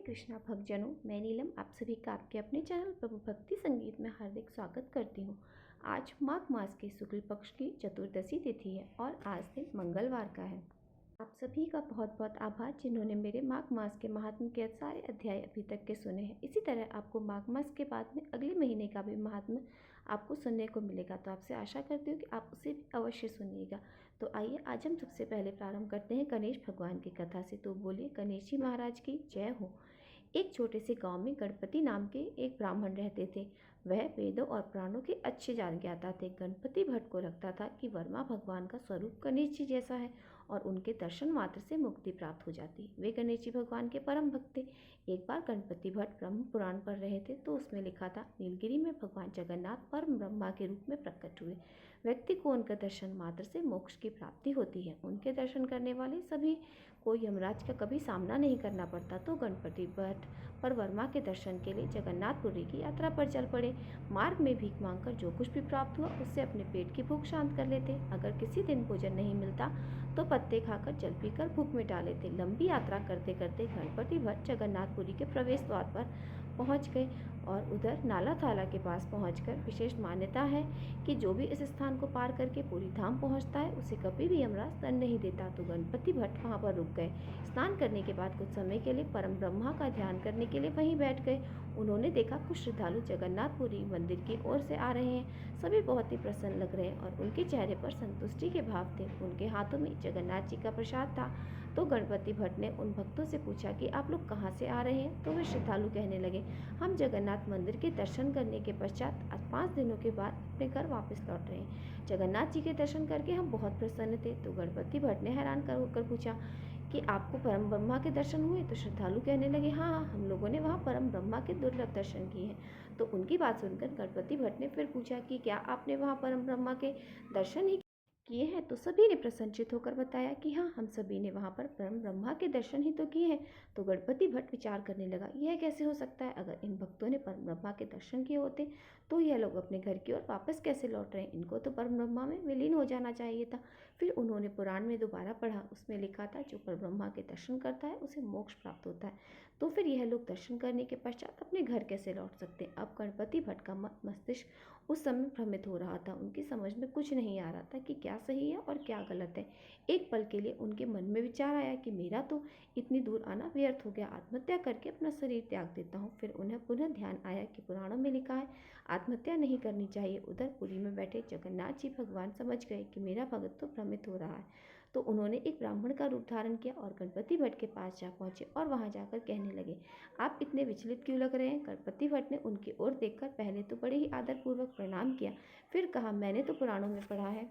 कृष्णा भक्तजनों, मैं नीलम आप सभी का आपके अपने चैनल प्रभु भक्ति संगीत में हार्दिक स्वागत करती हूँ। आज माघ मास के शुक्ल पक्ष की चतुर्दशी तिथि है और आज दिन मंगलवार का है। आप सभी का बहुत बहुत आभार जिन्होंने मेरे माघ मास के महात्म्य के सारे अध्याय अभी तक के सुने हैं। इसी तरह आपको माघ मास के बाद में अगले महीने का भी महात्म्य आपको सुनने को मिलेगा, तो आपसे आशा करती हूँ कि आप उसे भी अवश्य सुनिएगा। तो आइए आज हम सबसे पहले प्रारंभ करते हैं गणेश भगवान की कथा से। तो बोलिए गणेश जी महाराज की जय हो। एक छोटे से गांव में गणपति नाम के एक ब्राह्मण रहते थे। वह वेदों और पुराणों के अच्छे ज्ञाता थे। गणपति भट्ट को लगता था कि वर्मा भगवान का स्वरूप गणेश जी जैसा है और उनके दर्शन मात्र से मुक्ति प्राप्त हो जाती। वे गणेश जी भगवान के परम भक्त थे। एक बार गणपति भट्ट ब्रह्म पुराण पढ़ रहे थे तो उसमें लिखा था, नीलगिरी में भगवान जगन्नाथ परम ब्रह्मा के रूप में प्रकट हुए। व्यक्ति को उनका दर्शन मात्र से मोक्ष की प्राप्ति होती है। उनके दर्शन करने वाले सभी को यमराज का कभी सामना नहीं करना पड़ता। तो गणपति भट्ट पर वर्मा के दर्शन के लिए जगन्नाथपुरी की यात्रा पर चल पड़े। मार्ग में भीख मांगकर जो कुछ भी प्राप्त हुआ उससे अपने पेट की भूख शांत कर लेते। अगर किसी दिन भोजन नहीं मिलता तो पत्ते खाकर जल पीकर भूख मिटा लेते। लंबी यात्रा करते करते गणपति भट्ट जगन्नाथपुरी के प्रवेश द्वार पर पहुंच गए और उधर नाला थाला के पास पहुंचकर विशेष मान्यता है कि जो भी इस स्थान को पार करके पूरी धाम पहुंचता है उसे कभी भी यमराज दंड नहीं देता। तो गणपति भट्ट वहां पर रुक गए। स्नान करने के बाद कुछ समय के लिए परम ब्रह्मा का ध्यान करने के लिए वहीं बैठ गए। उन्होंने देखा कुछ श्रद्धालु जगन्नाथपुरी मंदिर की ओर से आ रहे हैं। सभी बहुत ही प्रसन्न लग रहे हैं और उनके चेहरे पर संतुष्टि के भाव थे। उनके हाथों में जगन्नाथ जी का प्रसाद था। तो गणपति भट्ट ने उन भक्तों से पूछा कि आप लोग कहाँ से आ रहे हैं। तो वे श्रद्धालु कहने लगे, हम जगन्नाथ मंदिर के दर्शन करने के पश्चात 5 दिनों के बाद अपने घर वापस लौट रहे हैं। जगन्नाथ जी के दर्शन करके हम बहुत प्रसन्न थे। तो गणपति भट्ट ने हैरान कर होकर पूछा कि आपको परम ब्रह्मा के दर्शन हुए। तो श्रद्धालु कहने लगे, हाँ, हम लोगों ने वहाँ परम ब्रह्मा के दुर्लभ दर्शन किए हैं। तो उनकी बात सुनकर गणपति भट्ट ने फिर पूछा कि क्या आपने वहाँ परम ब्रह्मा के दर्शन ही किए हैं। तो सभी ने प्रसन्नचित होकर बताया कि हाँ, हम सभी ने वहाँ पर परम ब्रह्मा के दर्शन ही तो किए हैं। तो गणपति भट्ट विचार करने लगा, यह कैसे हो सकता है। अगर इन भक्तों ने परम ब्रह्मा के दर्शन किए होते तो यह लोग अपने घर की ओर वापस कैसे लौट रहे हैं। इनको तो परम ब्रह्मा में विलीन हो जाना चाहिए था। फिर उन्होंने पुराण में दोबारा पढ़ा। उसमें लिखा था, जो परम ब्रह्मा के दर्शन करता है उसे मोक्ष प्राप्त होता है। तो फिर यह लोग दर्शन करने के पश्चात अपने घर कैसे लौट सकते हैं। अब गणपति भट्ट का मस्तिष्क उस समय भ्रमित हो रहा था। उनकी समझ में कुछ नहीं आ रहा था कि क्या सही है और क्या गलत है। एक पल के लिए उनके मन में विचार आया कि मेरा तो इतनी दूर आना व्यर्थ हो गया, आत्महत्या करके अपना शरीर त्याग देता हूँ। फिर उन्हें पुनः ध्यान आया कि पुराणों में लिखा है आत्महत्या नहीं करनी चाहिए। उधर पुरी में बैठे जगन्नाथ जी भगवान समझ गए कि मेरा भगत तो भ्रमित हो रहा है। तो उन्होंने एक ब्राह्मण का रूप धारण किया और गणपति भट्ट के पास जा पहुंचे और वहां जाकर कहने लगे, आप इतने विचलित क्यों लग रहे हैं। गणपति भट्ट ने उनकी ओर देखकर पहले तो बड़े ही आदरपूर्वक प्रणाम किया, फिर कहा, मैंने तो पुराणों में पढ़ा है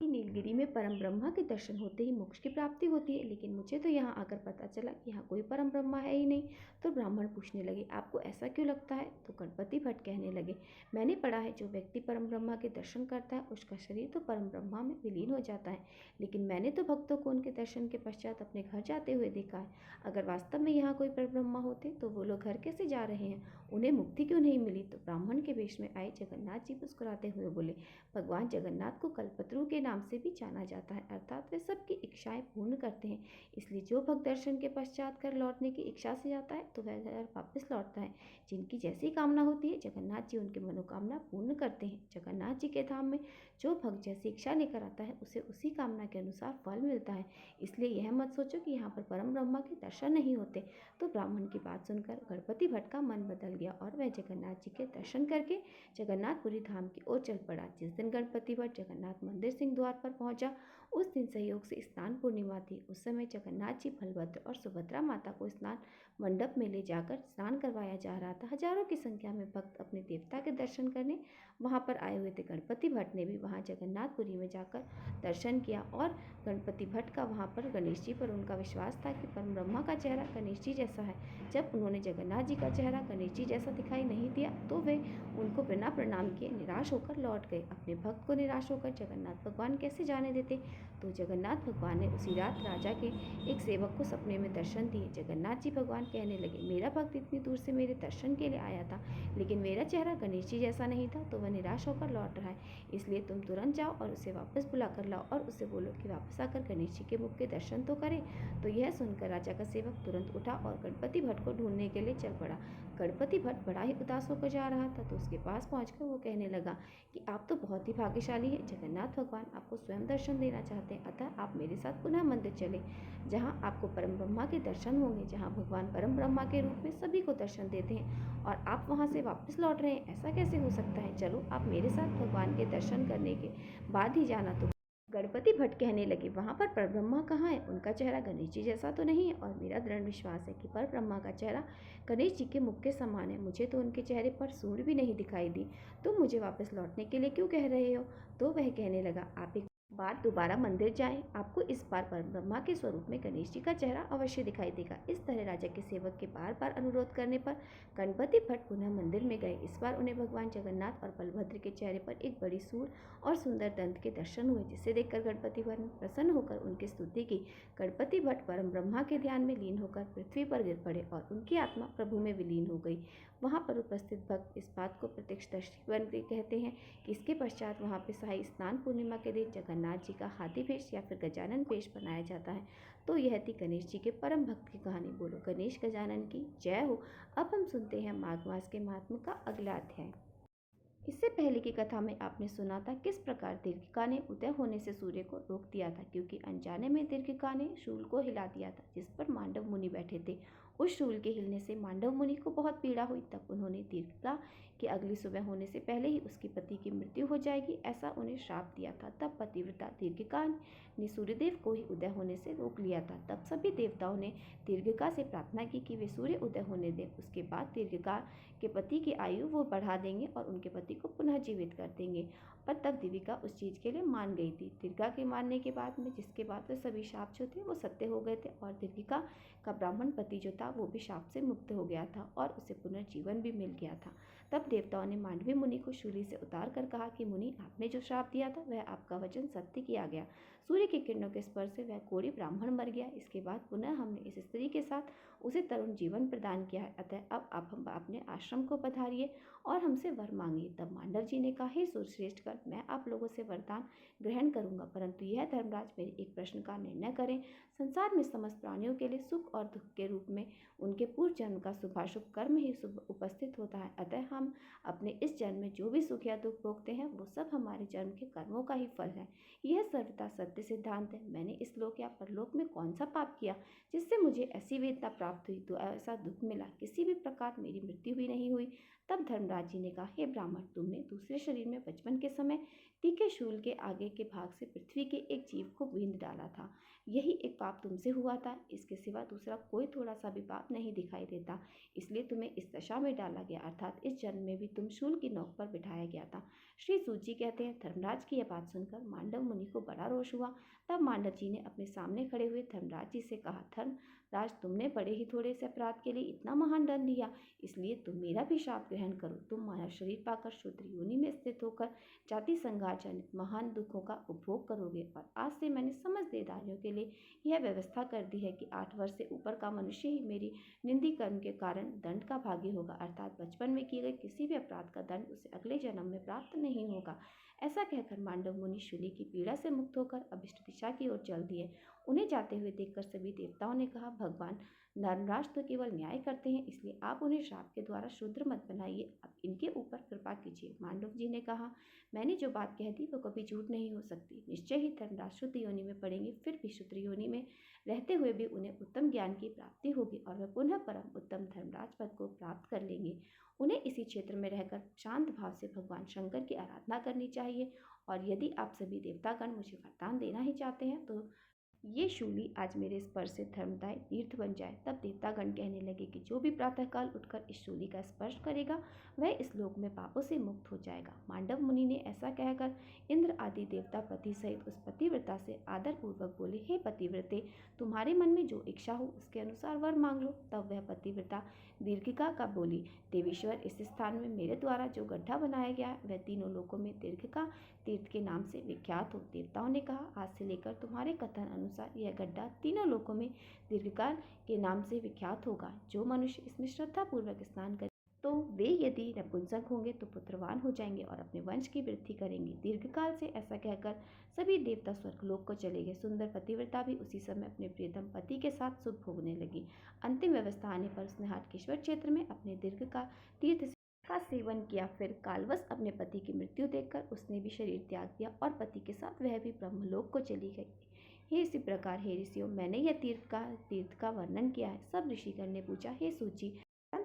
कि नीलगिरी में परम ब्रह्मा के दर्शन होते ही मोक्ष की प्राप्ति होती है, लेकिन मुझे तो यहाँ आकर पता चला कि यहाँ कोई परम ब्रह्मा है ही नहीं। तो ब्राह्मण पूछने लगे, आपको ऐसा क्यों लगता है। तो गणपति भट्ट कहने लगे, मैंने पढ़ा है जो व्यक्ति परम ब्रह्मा के दर्शन करता है उसका शरीर तो परम ब्रह्मा में विलीन हो जाता है, लेकिन मैंने तो भक्तों को उनके दर्शन के पश्चात अपने घर जाते हुए देखा है। अगर वास्तव में यहाँ कोई परम ब्रह्मा होते तो वो लोग घर कैसे जा रहे हैं, उन्हें मुक्ति क्यों नहीं मिली। तो ब्राह्मण के वेश में आए जगन्नाथ जी मुस्कुराते हुए बोले, भगवान जगन्नाथ को कल्पतरु के नाम से भी जाना जाता है, अर्थात वे सबकी इच्छाएं पूर्ण करते हैं। इसलिए जो भक्त दर्शन के पश्चात घर लौटने की इच्छा से जाता है तो वह घर वापस लौटता है। जिनकी जैसी कामना होती है जगन्नाथ जी उनकी मनोकामना पूर्ण करते हैं। जगन्नाथ जी के धाम में जो भक्त जैसी इच्छा लेकर आता है उसे उसी कामना के अनुसार फल मिलता है। इसलिए यह मत सोचो कि यहाँ पर परम ब्रह्मा के दर्शन नहीं होते। तो ब्राह्मण की बात सुनकर गणपति भट्ट का मन बदल गया और वह जगन्नाथ जी के दर्शन करके जगन्नाथपुरी धाम की ओर चल पड़ा। जिस दिन गणपति भट्ट जगन्नाथ मंदिर सिंह द्वार पर पहुंचा उस दिन संयोग से स्नान पूर्णिमा थी। उस समय जगन्नाथ जी बलभद्र और सुभद्रा माता को स्नान मंडप में ले जाकर स्नान करवाया जा रहा था। हजारों की संख्या में भक्त अपने देवता के दर्शन करने वहां पर आए हुए थे। गणपति भट्ट ने भी वहां जगन्नाथपुरी में जाकर दर्शन किया और गणपति भट्ट का वहां पर गणेश जी पर उनका विश्वास था कि परम ब्रह्मा का चेहरा गणेश जी जैसा है। जब उन्होंने जगन्नाथ जी का चेहरा गणेश जी जैसा दिखाई नहीं दिया तो वे उनको बिना प्रणाम किए निराश होकर लौट गए। अपने भक्त को निराश होकर जगन्नाथ भगवान कैसे जाने देते। तो जगन्नाथ भगवान ने उसी रात राजा के एक सेवक को सपने में दर्शन दिए। जगन्नाथ जी भगवान कहने लगे, मेरा भक्त इतनी दूर से मेरे दर्शन के लिए आया था, लेकिन मेरा चेहरा गणेश जी जैसा नहीं था, तो वह निराश होकर लौट रहा है। इसलिए तुम तुरंत जाओ और उसे वापस बुला कर लाओ और उसे बोलो कि वापस आकर गणेश जी के मुख के दर्शन तो करे। तो यह सुनकर राजा का सेवक तुरंत उठा और गणपति भट्ट को ढूंढने के लिए चल पड़ा। गणपति भट्ट बड़ा ही उदास होकर जा रहा था, तो उसके पास पहुंचकर वो कहने लगा कि आप तो बहुत ही भाग्यशाली हैं। जगन्नाथ भगवान आपको स्वयं दर्शन देना चाहते हैं, अतः आप मेरे साथ पुनः मंदिर चले, जहाँ आपको परम ब्रह्मा के दर्शन होंगे, जहाँ भगवान परम ब्रह्मा के रूप में सभी को दर्शन देते हैं और आप वहाँ से वापस लौट रहे हैं। ऐसा कैसे हो सकता है? चलो आप मेरे साथ भगवान के दर्शन करने के बाद ही जाना। तो गणपति भट्ट कहने लगे, वहाँ पर परब्रह्मा कहाँ है? उनका चेहरा गणेश जी जैसा तो नहीं है, और मेरा दृढ़ विश्वास है कि परब्रह्मा का चेहरा गणेश जी के मुख के समान है। मुझे तो उनके चेहरे पर सूंड भी नहीं दिखाई दी। तुम मुझे वापस लौटने के लिए क्यों कह रहे हो? तो वह कहने लगा, आप एक बार दोबारा मंदिर जाएं, आपको इस बार परब्रह्मा के स्वरूप में गणेश जी का चेहरा अवश्य दिखाई देगा। इस तरह राजा के सेवक के बार बार अनुरोध करने पर गणपति भट्ट पुनः मंदिर में गए। इस बार उन्हें भगवान जगन्नाथ और बलभद्र के चेहरे पर एक बड़ी सूंड और सुंदर दंत के दर्शन हुए, जिसे देखकर गणपति भट्ट ने प्रसन्न होकर उनकी स्तुति की। गणपति भट्ट परम ब्रह्मा के ध्यान में लीन होकर पृथ्वी पर गिर पड़े और उनकी आत्मा प्रभु में विलीन हो गई। वहाँ पर उपस्थित भक्त इस बात को प्रत्यक्षदर्शी बन के कहते हैं कि इसके पश्चात वहाँ पर शाही स्नान पूर्णिमा के दिन जगन्नाथ जी का हाथी वेश या फिर गजानन वेश बनाया जाता है। तो यह थी गणेश जी के परम भक्त की कहानी। बोलो गणेश गजानन की जय हो। अब हम सुनते हैं माघ मास के महात्म्य का अगला अध्याय। इससे पहले की कथा में आपने सुना था किस प्रकार दीर्घिका ने उदय होने से सूर्य को रोक दिया था, क्योंकि अनजाने में दीर्घिका ने शूल को हिला दिया था जिस पर मांडव मुनि बैठे थे। उस शूल के हिलने से मांडव मुनि को बहुत पीड़ा हुई। तब उन्होंने दीर्घिका कि अगली सुबह होने से पहले ही उसके पति की मृत्यु हो जाएगी, ऐसा उन्हें श्राप दिया था। तब पतिव्रता दीर्घिका ने सूर्यदेव को ही उदय होने से रोक लिया था। तब सभी देवताओं ने दीर्घिका से प्रार्थना की कि वे सूर्य उदय होने दें। उसके बाद दीर्घिका के पति की आयु वो बढ़ा देंगे और उनके पति को पुनः जीवित कर देंगे। और तब दीर्घिका उस चीज़ के लिए मान गई थी। दीर्घिका के मानने के बाद में जिसके बाद वे सभी शाप जो थे वो सत्य हो गए थे, और दीर्घिका का ब्राह्मण पति जो था वो भी शाप से मुक्त हो गया था और उसे पुनर्जीवन भी मिल गया था। तब देवताओं ने मांडवी मुनि को शूली से उतार कर कहा कि मुनि, आपने जो श्राप दिया था वह आपका वचन सत्य किया गया। सूर्य की किरणों के स्पर्श से वह कोढ़ी ब्राह्मण मर गया। इसके बाद पुनः हमने इस स्त्री के साथ उसे तरुण जीवन प्रदान किया है, अतः अब आप हम अपने आश्रम को पधारिए और हमसे वर मांगिए। तब मांडव जी ने कहा, हे सुरश्रेष्ठ कर, मैं आप लोगों से वरदान ग्रहण करूंगा, परंतु यह धर्मराज मेरे एक प्रश्न का निर्णय करें। संसार में समस्त प्राणियों के लिए सुख और दुख के रूप में उनके पूर्व जन्म का शुभाशुभ कर्म ही शुभ उपस्थित होता है, अतः हम अपने इस जन्म में जो भी सुख या दुख भोगते हैं वो सब हमारे जन्म के कर्मों का ही फल है। यह सर्वथा सत्य सिद्धांत है। मैंने इस लोक या परलोक में कौन सा पाप किया जिससे मुझे ऐसी वेदना प्राप्त हुई, तो ऐसा दुख मिला? किसी भी प्रकार मेरी मृत्यु भी नहीं हुई। तब धर्मराज जी ने कहा, हे ब्राह्मण, तुमने दूसरे शरीर में बचपन के समय तीखे शूल के आगे के भाग से पृथ्वी के एक जीव को बींध डाला था। यही एक पाप तुमसे हुआ था। इसके सिवा दूसरा कोई थोड़ा सा भी पाप नहीं दिखाई देता, इसलिए तुम्हें इस दशा में डाला गया, अर्थात इस जन्म में भी तुम शूल की नोक पर बिठाया गया था। श्री सूत जी कहते हैं, धर्मराज की यह बात सुनकर मांडव मुनि को बड़ा रोष हुआ। तब मांडव जी ने अपने सामने खड़े हुए धर्मराज जी से कहा, धर्मराज, तुमने बड़े ही थोड़े से अपराध के लिए इतना महान दंड दिया, इसलिए तुम मेरा भी शाप ग्रहण करो। तुम मानव शरीर पाकर शूद्र योनि में स्थित होकर जाति संघात जनित महान दुखों का उपभोग करोगे। और आज से मैंने समस्त देहधारियों के लिए यह व्यवस्था कर दी है कि 8 वर्ष से ऊपर का मनुष्य ही मेरी निंदी कर्म के कारण दंड का भागी होगा, अर्थात बचपन में किए गए किसी भी अपराध का दंड उसे अगले जन्म में प्राप्त नहीं होगा। ऐसा कहकर मांडव मुनि शूली की पीड़ा से मुक्त होकर अभिष्ट दिशा की ओर चल दिए। उन्हें जाते हुए देखकर सभी देवताओं ने कहा, भगवान धर्मराज तो केवल न्याय करते हैं, इसलिए आप उन्हें श्राप के द्वारा शूद्र मत बनाइए, अब इनके ऊपर कृपा कीजिए। मांडव जी ने कहा, मैंने जो बात कह दी वो कभी झूठ नहीं हो सकती। निश्चय ही धर्मराज शुद्ध योनि में पड़ेंगे, फिर भी शूद्र योनि में रहते हुए भी उन्हें उत्तम ज्ञान की प्राप्ति होगी और वह पुनः परम उत्तम धर्मराज पद को प्राप्त कर लेंगे। उन्हें इसी क्षेत्र में रहकर शांत भाव से भगवान शंकर की आराधना करनी चाहिए। और यदि आप सभी देवतागण मुझे वरदान देना ही चाहते हैं तो ये शूली आज मेरे स्पर्श से धर्मदाय तीर्थ बन जाए। तब देवतागण कहने लगे कि जो भी प्रातःकाल उठकर इस शूली का स्पर्श करेगा वह इस लोक में पापों से मुक्त हो जाएगा। मांडव मुनि ने ऐसा कहकर इंद्र आदि देवता पति सहित उस पतिव्रता से आदर पूर्वक बोले, हे पतिव्रते, तुम्हारे मन में जो इच्छा हो उसके अनुसार वर मांग लो। तब वह पतिव्रता दीर्घिका का बोली, देवीश्वर, इस स्थान में मेरे द्वारा जो गड्ढा बनाया गया है वह तीनों लोकों में दीर्घिका तीर्थ के नाम से विख्यात हो। देवताओं ने कहा, आज से लेकर तुम्हारे कथन अनुसार यह गड्ढा तीनों लोकों में दीर्घकाल के नाम से विख्यात होगा। जो मनुष्य इसमें श्रद्धा पूर्वक स्नान करे तो वे यदि नपुंसक होंगे तो पुत्रवान हो जाएंगे और अपने वंश की वृद्धि करेंगे। दीर्घकाल से ऐसा कहकर सभी देवता स्वर्गलोक को चले गए। सुंदर पतिव्रता भी उसी समय अपने प्रियतम पति के साथ सुख भोगने लगी। अंतिम व्यवस्था आने पर उसने हाटकेश्वर क्षेत्र में अपने दीर्घकाल तीर्थ का सेवन किया। फिर कालवश अपने पति की मृत्यु देखकर उसने भी शरीर त्याग दिया और पति के साथ वह भी ब्रह्मलोक को चली गई। हे इसी प्रकार हे ऋषियों, मैंने यह तीर्थ का वर्णन किया है। सब ऋषिगण ने पूछा, हे सूची,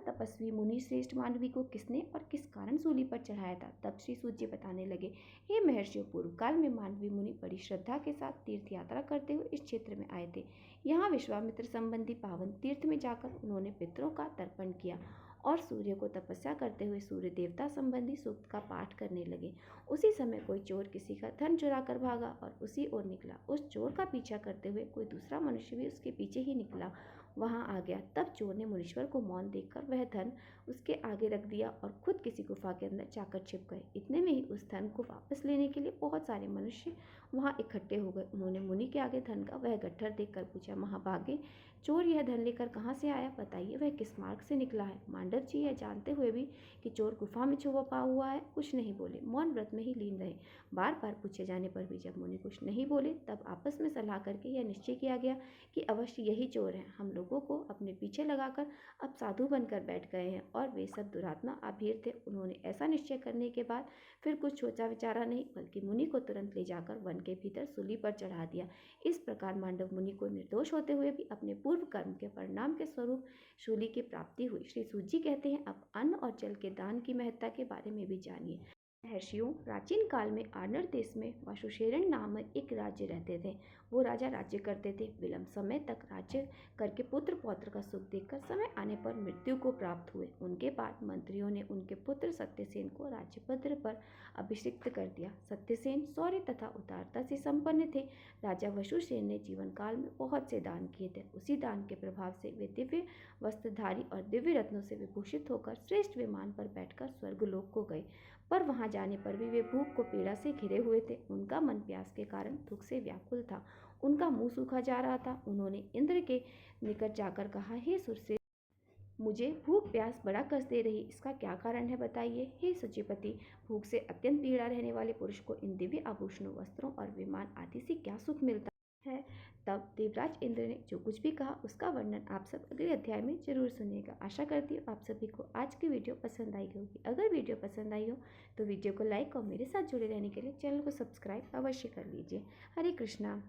तपस्वी मुनि श्रेष्ठ मांडवी को किसने और किस कारण सूली पर चढ़ाया था? तब श्री सूची बताने लगे, हे महर्षियों, पूर्व काल में मांडवी मुनि बड़ी श्रद्धा के साथ तीर्थ यात्रा करते हुए इस क्षेत्र में आए थे। यहाँ विश्वामित्र संबंधी पावन तीर्थ में जाकर उन्होंने पितरों का तर्पण किया और सूर्य को तपस्या करते हुए सूर्य देवता संबंधी सूक्त का पाठ करने लगे। उसी समय कोई चोर किसी का धन चुरा कर भागा और उसी ओर निकला। उस चोर का पीछा करते हुए कोई दूसरा मनुष्य भी उसके पीछे ही निकला वहां आ गया। तब चोर ने मुनीश्वर को मौन देखकर वह धन उसके आगे रख दिया और खुद किसी गुफा के अंदर जाकर छिप गए। इतने में ही उस धन को वापस लेने के लिए बहुत सारे मनुष्य वहां इकट्ठे हो गए। उन्होंने मुनि के आगे धन का वह गट्ठर देखकर पूछा, महाभागे, चोर यह धन लेकर कहाँ से आया? बताइए, वह किस मार्ग से निकला है? मांडव जी यह जानते हुए भी कि चोर गुफा में छुपा हुआ है, कुछ नहीं बोले, मौन व्रत में ही लीन रहे। बार बार पूछे जाने पर भी जब मुनि कुछ नहीं बोले, तब आपस में सलाह करके यह निश्चय किया गया कि अवश्य यही चोर है। हम लोगों को अपने पीछे लगाकर अब साधु बनकर बैठ गए हैं और वे सब दुरात्मा आभीर थे। उन्होंने ऐसा निश्चय करने के बाद फिर कुछ सोचा विचारा नहीं, बल्कि मुनि को तुरंत ले जाकर वन के भीतर सूली पर चढ़ा दिया। इस प्रकार मांडव मुनि को निर्दोष होते हुए भी अपने पूर्व कर्म के परिणाम के स्वरूप शूली की प्राप्ति हुई। श्री सूजी कहते हैं, अब अन्न और जल के दान की महत्ता के बारे में भी जानिए। महर्षियों, प्राचीन काल में आर्नर देश में वाशुशेरण नामक एक राज्य रहते थे। वो राजा राज्य करते थे। विलंब समय तक राज्य करके पुत्र पौत्र का सुख देखकर समय आने पर मृत्यु को प्राप्त हुए। उनके बाद मंत्रियों ने उनके पुत्र सत्यसेन को राज्यपद पर अभिषिक्त कर दिया। सत्यसेन शौर्य तथा उदारता से संपन्न थे। राजा वशुसेन ने जीवन काल में बहुत से दान किए थे। उसी दान के प्रभाव से वे दिव्य वस्त्रधारी और दिव्य रत्नों से विभूषित होकर श्रेष्ठ विमान पर बैठकर स्वर्गलोक को गए। पर वहां जाने पर भी वे भूख को पीड़ा से घिरे हुए थे। उनका मन प्यास के कारण दुख से व्याकुल था। उनका मुंह सूखा जा रहा था। उन्होंने इंद्र के निकट जाकर कहा, हे सुरश्रेष्ठ, मुझे भूख प्यास बड़ा कष्ट दे रही, इसका क्या कारण है बताइए। हे सचिपति, भूख से अत्यंत पीड़ा रहने वाले पुरुष को इन दिव्य आभूषणों, वस्त्रों और विमान आदि से क्या सुख मिलता है? तब देवराज इंद्र ने जो कुछ भी कहा उसका वर्णन आप सब अगले अध्याय में जरूर सुनिएगा। आशा करती हूँ आप सभी को आज की वीडियो पसंद आई होगी। अगर वीडियो पसंद आई हो तो वीडियो को लाइक और मेरे साथ जुड़े रहने के लिए चैनल को सब्सक्राइब अवश्य कर लीजिए। हरे कृष्णा।